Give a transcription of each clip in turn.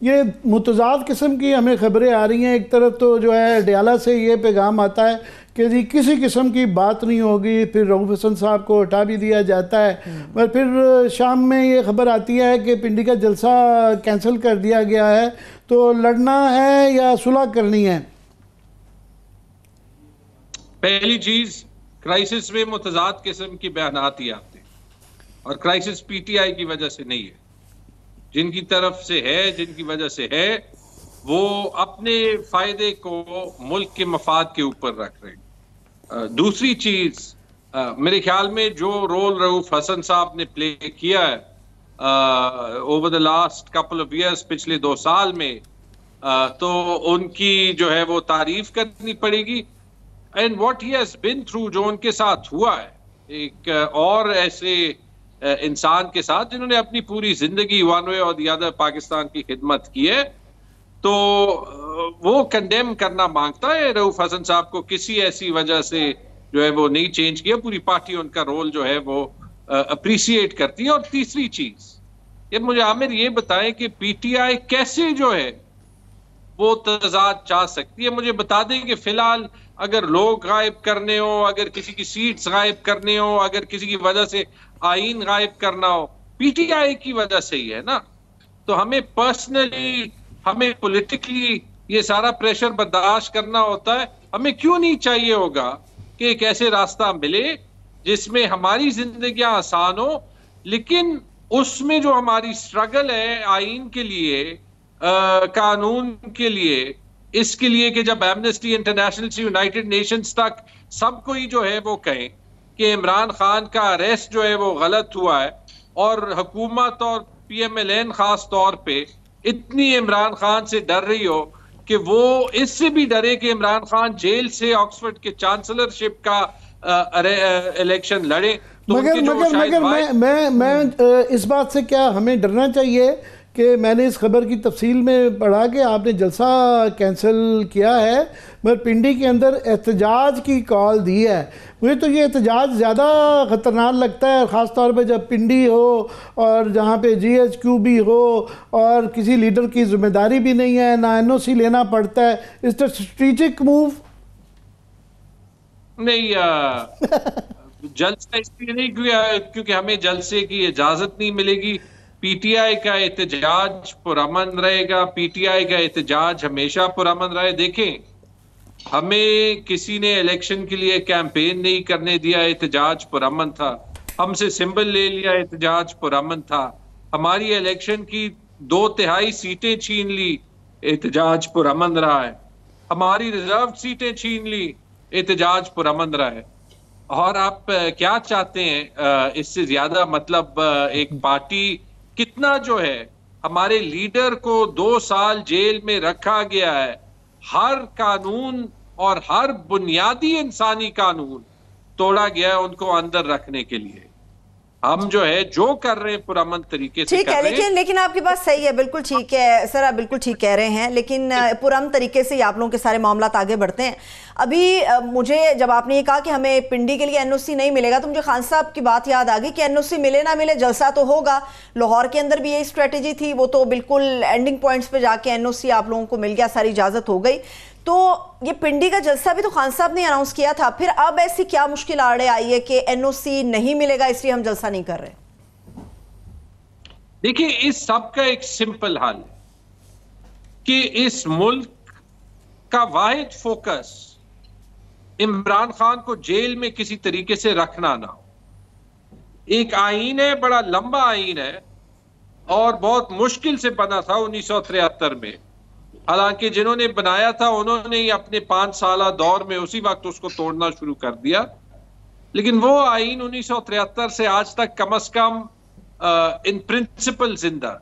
یہ متضاد قسم کی ہمیں خبریں آ رہی ہیں. ایک طرف تو جو ہے ڈیالہ سے یہ پیغام آتا ہے کہ جی کسی قسم کی بات نہیں ہوگی, پھر رؤف حسن صاحب کو ہٹا بھی دیا جاتا ہے, اور پھر شام میں یہ خبر آتی ہے کہ پنڈی کا جلسہ کینسل کر دیا گیا ہے. تو لڑنا ہے یا صلح کرنی ہے؟ پہلی چیز, کرائسس میں متضاد قسم کی بیانات ہی آتے ہیں, اور کرائسس پی ٹی آئی کی وجہ سے نہیں ہے. جن کی طرف سے ہے, جن کی وجہ سے ہے, وہ اپنے فائدے کو ملک کے مفاد کے اوپر رکھ رہے ہیں. دوسری چیز, میرے خیال میں جو رول رؤف حسن صاحب نے پلے کیا ہے over the last couple of years, پچھلے 2 سال میں, تو ان کی جو ہے وہ تعریف کرنی پڑے گی. And what he has been through, جو ان کے ساتھ ہوا ہے ایک اور ایسے انسان کے ساتھ جنہوں نے اپنی پوری زندگی ون وے اور دی ادر پاکستان کی خدمت کی ہے, تو وہ کنڈیم کرنا مانگتا ہے رؤف حسن صاحب کو. کسی ایسی وجہ سے جو ہے وہ نہیں چینج کیا, پوری پارٹی ان کا رول جو ہے وہ اپریشیٹ کرتی ہے. اور تیسری چیز, یہ مجھے عامر یہ بتائیں کہ پی ٹی آئی کیسے جو ہے وہ تضاد چاہ سکتی ہے. مجھے بتا دیں کہ فی الحال اگر لوگ غائب کرنے ہو, اگر کسی کی سیٹس غائب کرنے ہو, اگر کسی کی وجہ سے آئین غائب کرنا ہو, پی ٹی آئی کی وجہ سے ہی ہے نا. تو ہمیں پرسنلی, ہمیں پولیٹیکلی یہ سارا پریشر برداشت کرنا ہوتا ہے. ہمیں کیوں نہیں چاہیے ہوگا کہ ایک ایسے راستہ ملے جس میں ہماری زندگیاں آسان ہو, لیکن اس میں جو ہماری سٹرگل ہے آئین کے لیے, قانون کے لیے, اس کے لیے کہ جب ایمنسٹی انٹرنیشنل سے یونائٹڈ نیشنز تک سب کو ہی جو ہے وہ کہیں کہ عمران خان کا اریسٹ جو ہے وہ غلط ہوا ہے, اور حکومت اور پی ایم ایل این خاص طور پہ اتنی عمران خان سے ڈر رہی ہو کہ وہ اس سے بھی ڈرے کہ عمران خان جیل سے آکسفورڈ کے چانسلرشپ کا الیکشن لڑے. مگر میں اس بات سے کیا ہمیں ڈرنا چاہیے کہ میں نے اس خبر کی تفصیل میں پڑھا کہ آپ نے جلسہ کینسل کیا ہے, مگر پنڈی کے اندر احتجاج کی کال دی ہے. مجھے تو یہ احتجاج زیادہ خطرناک لگتا ہے, خاص طور پہ جب پنڈی ہو اور جہاں پہ جی ایچ کیو بھی ہو اور کسی لیڈر کی ذمہ داری بھی نہیں ہے, نہ این او سی لینا پڑتا ہے. اس طرح اسٹریٹجک موو نہیں, جلسہ اس لیے نہیں کیونکہ ہمیں جلسے کی اجازت نہیں ملے گی. پی ٹی آئی کا احتجاج پرامن رہے گا, پی ٹی آئی کا احتجاج ہمیشہ پرامن رہے. دیکھیں, ہمیں کسی نے الیکشن کے لیے کیمپین نہیں کرنے دیا, احتجاج پرامن تھا. ہم سے سمبل لے لیا, احتجاج پرامن تھا. ہماری الیکشن کی 2/3 سیٹیں چھین لی, احتجاج پرامن رہا ہے. ہماری ریزرو سیٹیں چھین لی, احتجاج پرامن رہا ہے. اور آپ کیا چاہتے ہیں اس سے زیادہ؟ مطلب ایک پارٹی کتنا جو ہے, ہمارے لیڈر کو 2 سال جیل میں رکھا گیا ہے, ہر قانون اور ہر بنیادی انسانی قانون توڑا گیا ہے ان کو اندر رکھنے کے لیے. ہم جو ہے جو کر رہے ہیں پرامن طریقے سے ٹھیک ہے, لیکن آپ کی بات صحیح ہے, بالکل ٹھیک ہے سر, آپ بالکل ٹھیک کہہ رہے ہیں, لیکن پرامن طریقے سے آپ لوگوں کے سارے معاملات آگے بڑھتے ہیں. ابھی مجھے جب آپ نے یہ کہا کہ ہمیں پنڈی کے لیے این او سی نہیں ملے گا, تو مجھے خان صاحب کی بات یاد آ گئی کہ این او سی ملے نہ ملے جلسہ تو ہوگا. لاہور کے اندر بھی یہی اسٹریٹجی تھی, وہ تو بالکل اینڈنگ پوائنٹس پہ جا کے این او سی آپ لوگوں کو مل گیا, ساری اجازت ہو گئی. تو یہ پنڈی کا جلسہ بھی تو خان صاحب نے اناؤنس کیا تھا, پھر اب ایسی کیا مشکل آڑے آئی ہے کہ این او سی نہیں ملے گا اس لیے ہم جلسہ نہیں کر رہے؟ دیکھیں, اس سب کا ایک سمپل حل ہے کہ اس ملک کا واحد فوکس عمران خان کو جیل میں کسی طریقے سے رکھنا نہ ہو. ایک آئین ہے, بڑا لمبا آئین ہے, اور بہت مشکل سے بنا تھا 1973 میں. حالانکہ جنہوں نے بنایا تھا انہوں نے اپنے 5 سالہ دور میں اسی وقت اس کو توڑنا شروع کر دیا. لیکن وہ آئین 1973 سے آج تک کم از کم ان پرنسپل زندہ.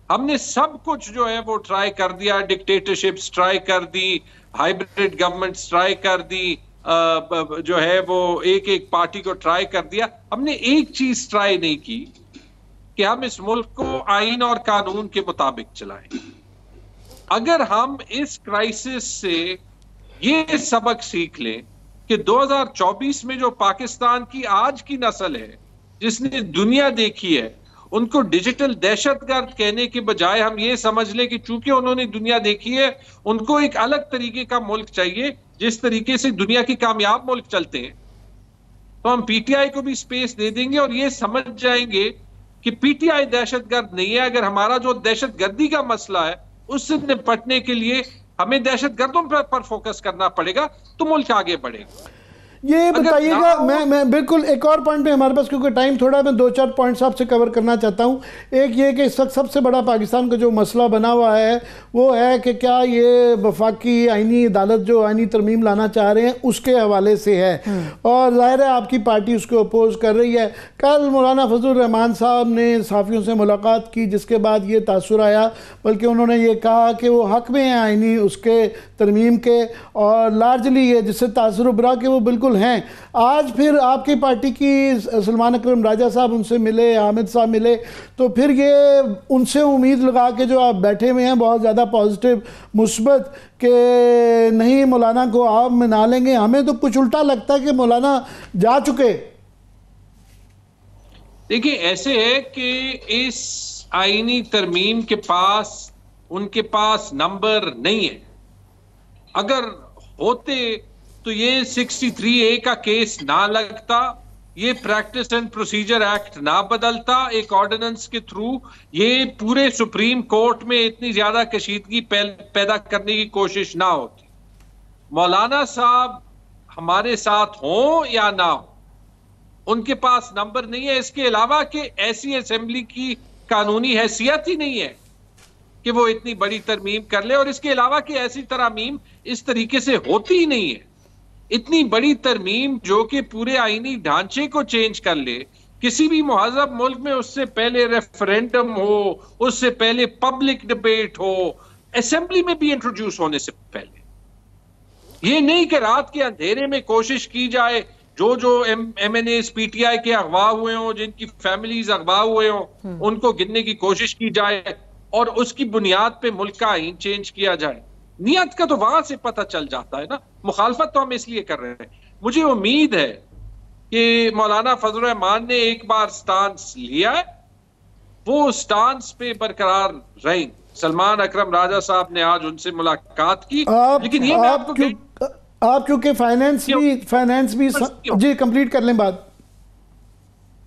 ہم نے سب کچھ جو ہے وہ ٹرائی کر دیا, ڈکٹیٹرشپس ٹرائی کر دی, ہائیبریڈ گورنمنٹس ٹرائی کر دی, جو ہے وہ ایک پارٹی کو ٹرائی کر دیا. ہم نے ایک چیز ٹرائی نہیں کی کہ ہم اس ملک کو آئین اور قانون کے مطابق چلائیں. اگر ہم اس کرائسس سے یہ سبق سیکھ لیں کہ 2024 میں جو پاکستان کی آج کی نسل ہے جس نے دنیا دیکھی ہے, ان کو ڈیجیٹل دہشت گرد کہنے کے بجائے ہم یہ سمجھ لیں کہ چونکہ انہوں نے دنیا دیکھی ہے، ان کو ایک الگ طریقے کا ملک چاہیے جس طریقے سے دنیا کے کامیاب ملک چلتے ہیں. تو ہم پی ٹی آئی کو بھی سپیس دے دیں گے اور یہ سمجھ جائیں گے کہ پی ٹی آئی دہشت گرد نہیں ہے. اگر ہمارا جو دہشت گردی کا مسئلہ ہے اس سے نپٹنے کے لیے ہمیں دہشت گردوں پر فوکس کرنا پڑے گا تو ملک آگے بڑھے گا. یہ بتائیے گا، میں بالکل ایک اور پوائنٹ پہ ہمارے پاس کیونکہ ٹائم تھوڑا، میں 2-4 پوائنٹس آپ سے کور کرنا چاہتا ہوں. ایک یہ کہ اس وقت سب سے بڑا پاکستان کا جو مسئلہ بنا ہوا ہے وہ ہے کہ کیا یہ وفاقی آئینی عدالت جو آئینی ترمیم لانا چاہ رہے ہیں اس کے حوالے سے ہے، اور ظاہر ہے آپ کی پارٹی اس کو اپوز کر رہی ہے. کل مولانا فضل الرحمان صاحب نے صحافیوں سے ملاقات کی جس کے بعد یہ تاثر آیا، بلکہ انہوں نے یہ کہا کہ وہ حق میں ہیں آئینی اس کے ترمیم کے، اور لارجلی یہ جس سے تاثر ابھرا کہ وہ بالکل ہیں. آج پھر آپ کی پارٹی کی سلمان اکرم راجہ صاحب ان سے ملے، حامد صاحب ملے، تو پھر یہ ان سے امید لگا کے جو آپ بیٹھے ہوئے ہیں بہت زیادہ پازیٹیو مثبت کہ نہیں مولانا کو آپ منا لیں گے. ہمیں تو کچھ الٹا لگتا ہے کہ مولانا جا چکے. دیکھیں ایسے ہے کہ اس آئینی ترمیم کے پاس ان کے پاس نمبر نہیں ہے. اگر ہوتے تو یہ 63A کا کیس نہ لگتا، یہ پریکٹس اینڈ پروسیجر ایکٹ نہ بدلتا ایک آرڈیننس کے تھرو، یہ پورے سپریم کورٹ میں اتنی زیادہ کشیدگی پیدا کرنے کی کوشش نہ ہوتی. مولانا صاحب ہمارے ساتھ ہوں یا نہ ہوں، ان کے پاس نمبر نہیں ہے. اس کے علاوہ کہ ایسی اسمبلی کی قانونی حیثیت ہی نہیں ہے کہ وہ اتنی بڑی ترمیم کر لے، اور اس کے علاوہ کہ ایسی ترامیم اس طریقے سے ہوتی ہی نہیں ہے. اتنی بڑی ترمیم جو کہ پورے آئینی ڈھانچے کو چینج کر لے، کسی بھی مہذب ملک میں اس سے پہلے ریفرینڈم ہو، اس سے پہلے پبلک ڈیبیٹ ہو، اسمبلی میں بھی انٹروڈیوس ہونے سے پہلے. یہ نہیں کہ رات کے اندھیرے میں کوشش کی جائے جو MNAs P T I کے اغوا ہوئے ہوں، جن کی فیملیز اغوا ہوئے ہوں، ان کو گننے کی کوشش کی جائے اور اس کی بنیاد پہ ملک کا آئین چینج کیا جائے. نیت کا تو وہاں سے پتہ چل جاتا ہے نا. مخالفت تو ہم اس لیے کر رہے ہیں. مجھے امید ہے کہ مولانا فضل الرحمان نے ایک بار سٹانس لیا ہے، وہ سٹانس پہ برقرار رہیں. سلمان اکرم راجہ صاحب نے آج ان سے ملاقات کی، لیکن یہ میں آپ کیونکہ فائنینس بھی جی کمپلیٹ کر لیں بات.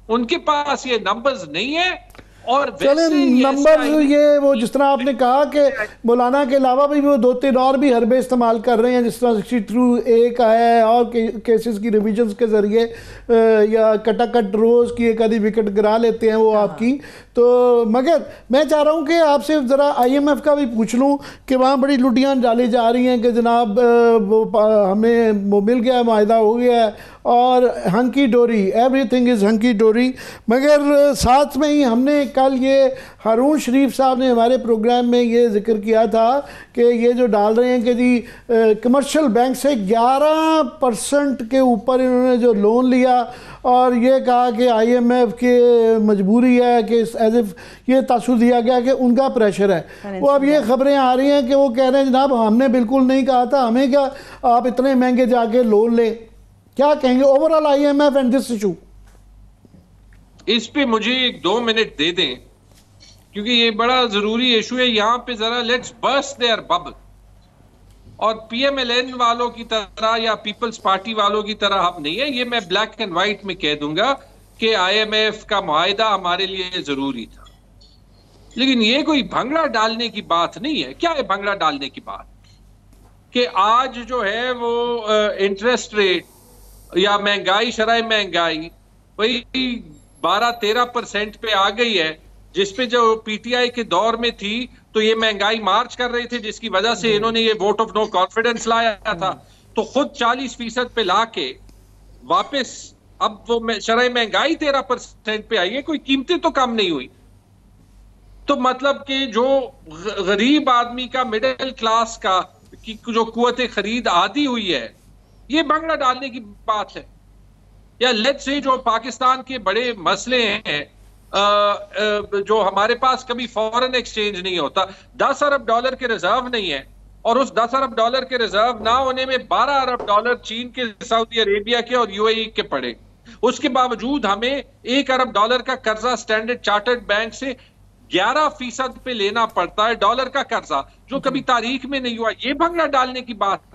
ان کے پاس یہ نمبرز نہیں ہے. اور چلیں نمبر یہ وہ جس طرح آپ نے کہا کہ مولانا کے علاوہ بھی وہ 2-3 اور بھی حربے استعمال کر رہے ہیں، جس طرح 63A کا ہے اور کیسز کی ریویژنز کے ذریعے یا کٹ روز کی ایک آدھی وکٹ گرا لیتے ہیں وہ آپ کی. تو مگر میں چاہ رہا ہوں کہ آپ سے ذرا IMF کا بھی پوچھ لوں کہ وہاں بڑی لڈیاں ڈالی جا رہی ہیں کہ جناب ہمیں وہ مل گیا، معاہدہ ہو گیا ہے اور ہنکی ڈوری، ایوری تھنگ از ہنکی ڈوری. مگر ساتھ میں ہی ہم نے کل یہ ہارون شریف صاحب نے ہمارے پروگرام میں یہ ذکر کیا تھا کہ یہ جو ڈال رہے ہیں کہ جی کمرشل بینک سے 11% کے اوپر انہوں نے جو لون لیا، اور یہ کہا کہ IMF کی مجبوری ہے کہ ایز اف یہ تاثر دیا گیا کہ ان کا پریشر ہے. وہ اب یہ خبریں آ رہی ہیں کہ وہ کہہ رہے ہیں جناب ہم نے بالکل نہیں کہا تھا، ہمیں کیا آپ اتنے مہنگے جا کے لون لیں. کیا کہیں گے overall IMF and this issue? اس پہ مجھے 2 منٹ دے دیں کیونکہ یہ بڑا ضروری ایشو ہے. یہاں پہ ذرا لیٹس برسٹ دیئر ببل. اور PMLN والوں کی طرح یا پیپلز پارٹی والوں کی طرح اب نہیں ہے. یہ میں بلیک اینڈ وائٹ میں کہہ دوں گا کہ IMF کا معاہدہ ہمارے لیے ضروری تھا، لیکن یہ کوئی بھنگڑا ڈالنے کی بات نہیں ہے. کیا ہے بھنگڑا ڈالنے کی بات؟ کہ آج جو ہے وہ انٹرسٹ ریٹ یا مہنگائی، شرح مہنگائی وہی 12-13% پہ آ گئی ہے، جس پہ جو PTI کے دور میں تھی تو یہ مہنگائی مارچ کر رہی تھی، جس کی وجہ سے انہوں نے یہ ووٹ آف نو کانفیڈنس لایا تھا. تو خود 40% پہ لا کے واپس اب وہ شرح مہنگائی 13% پہ آئی ہے، کوئی قیمتیں تو کم نہیں ہوئی. تو مطلب کہ جو غریب آدمی کا، مڈل کلاس کا جو قوت خرید عادی ہوئی ہے، یہ بھنگڑا ڈالنے کی بات ہے. یا لیٹس سے جو پاکستان کے بڑے مسئلے ہیں، جو ہمارے پاس کبھی فورن ایکسچینج نہیں ہوتا، $10 ارب کے ریزرو نہیں ہے، اور اس $10 ارب کے ریزرو نہ ہونے میں $12 ارب چین کے، سعودی عربیہ کے اور UAE کے پڑے. اس کے باوجود ہمیں $1 ارب کا قرضہ اسٹینڈرڈ چارٹرڈ بینک سے 11% پہ لینا پڑتا ہے ڈالر کا قرضہ، جو کبھی تاریخ میں نہیں ہوا. یہ بھنگڑا ڈالنے کی بات